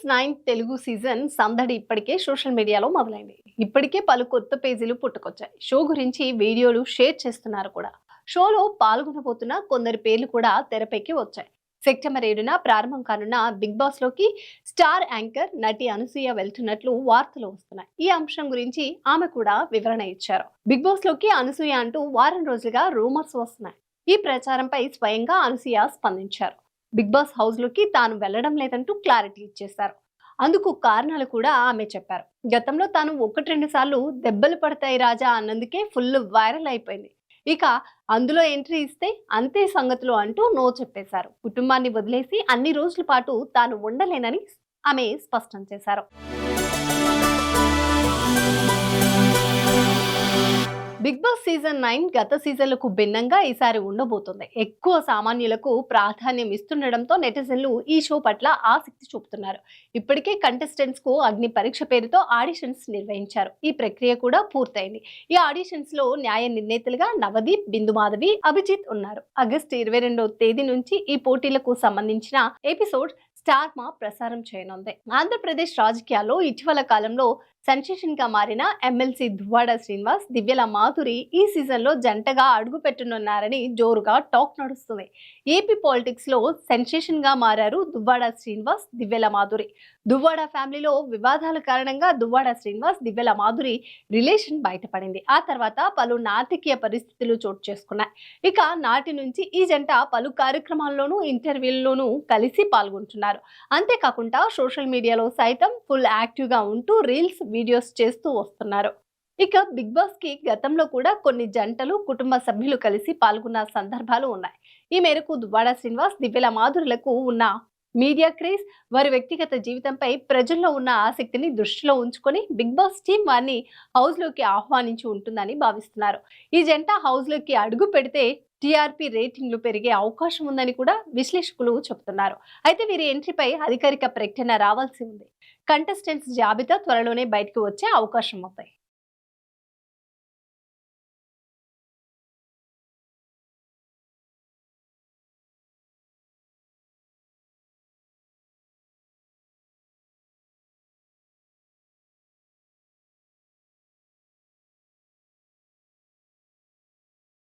Boss 9 Telugu season సందడి ఇప్పటికే social మీడియాలో మొదలైంది. ఇప్పటికే పలు కొత్త పేజీలు పుట్టుకొచ్చాయి. షో గురించి వీడియోలు షేర్ చేస్తున్నారు కూడా. షోలో పాల్గొనబోతున్న కొందరి పేర్లు కూడా తెరపైకి వచ్చాయి. సెప్టెంబర్ 7న ప్రారంభం కానున్న బిగ్ బాస్ లోకి స్టార్ యాంకర్ నటి అనసూయ వెళ్తున్నట్లు వార్తలు వస్తున్నాయి. ఈ అంశం గురించి ఆమె కూడా వివరణ ఇచ్చారు. బిగ్ బాస్ లోకి అనసూయ అంటూ వారం రోజులుగా రూమర్స్ వస్తున్నాయి. ఈ ప్రచారంపై స్వయంగా అనసూయ స్పందించారు. బిగ్ బాస్ హౌస్ లోకి తాను వెళ్లడం లేదంటూ క్లారిటీ ఇచ్చేశారు. అందుకు కారణాలు కూడా ఆమె చెప్పారు. గతంలో తాను 1-2 సార్లు దెబ్బలు పడతాయి రాజా అన్నందుకే ఫుల్ వైరల్ అయిపోయింది. ఇక అందులో ఎంట్రీ ఇస్తే అంతే సంగతులు అంటూ నో చెప్పేశారు. కుటుంబాన్ని వదిలేసి అన్ని రోజుల పాటు తాను ఉండలేనని ఆమె స్పష్టం చేశారు. బిగ్ బాస్ సీజన్ 9 గత సీజన్లకు భిన్నంగా ఈసారి ఉండబోతుంది. ఎక్కువ సామాన్యులకు ప్రాధాన్యం ఇస్తుండటంతో నెటిజన్లు ఈ షో పట్ల ఆసక్తి చూపుతున్నారు. ఇప్పటికే కంటెస్టెంట్స్ కు అగ్ని పరీక్ష పేరుతో ఆడిషన్స్ నిర్వహించారు. ఈ ప్రక్రియ కూడా పూర్తయింది. ఈ ఆడిషన్స్ లో న్యాయ నిర్ణేతలుగా నవదీప్, బిందు మాధవి, అభిజిత్ ఉన్నారు. ఆగస్టు 22వ తేదీ నుంచి ఈ పోటీలకు సంబంధించిన ఎపిసోడ్ స్టార్ మా ప్రసారం చేయనుంది. ఆంధ్రప్రదేశ్ రాజకీయాల్లో ఇటీవల కాలంలో సెన్సేషన్ గా మారిన ఎమ్మెల్సీ దువ్వాడ శ్రీనివాస్, దివ్యల మాధురి ఈ సీజన్ లో జంటగా అడుగు పెట్టనున్నారని జోరుగా టాక్ నడుస్తుంది. ఏపీ పాలిటిక్స్ లో సెన్సేషన్ గా మారారు దువ్వాడ శ్రీనివాస్, దివ్యల మాధురి. దువ్వాడ ఫ్యామిలీలో వివాదాల కారణంగా దువ్వాడ శ్రీనివాస్, దివ్యల మాధురి రిలేషన్ బయటపడింది. ఆ తర్వాత పలు నాటకీయ పరిస్థితులు చోటు చేసుకున్నాయి. ఇక నాటి నుంచి ఈ జంట పలు కార్యక్రమాల్లోనూ ఇంటర్వ్యూల్లోనూ కలిసి పాల్గొంటున్నారు. అంతేకాకుండా సోషల్ మీడియాలో సైతం ఫుల్ యాక్టివ్ గా ఉంటూ రీల్స్, వీడియోస్ చేస్తూ వస్తున్నారు. ఇక బిగ్ బాస్ కి గతంలో కూడా కొన్ని జంటలు, కుటుంబ సభ్యులు కలిసి పాల్గొన్న సందర్భాలు ఉన్నాయి. ఈ మేరకు దువ్వాడ శ్రీనివాస్, దివ్యల మాధురులకు ఉన్న మీడియా క్రేజ్, వారి వ్యక్తిగత జీవితంపై ప్రజల్లో ఉన్న ఆసక్తిని దృష్టిలో ఉంచుకొని బిగ్ బాస్ టీం వారిని హౌస్ లోకి ఆహ్వానించి ఉంటుందని భావిస్తున్నారు. ఈ జంట హౌస్ లోకి అడుగు పెడితే టీఆర్పీ రేటింగ్లు పెరిగే అవకాశం ఉందని కూడా విశ్లేషకులు చెబుతున్నారు. అయితే వీరి ఎంట్రీపై అధికారిక ప్రకటన రావాల్సి ఉంది. కంటెస్టెంట్స్ జాబితా త్వరలోనే బయటకు వచ్చే అవకాశం ఉంది.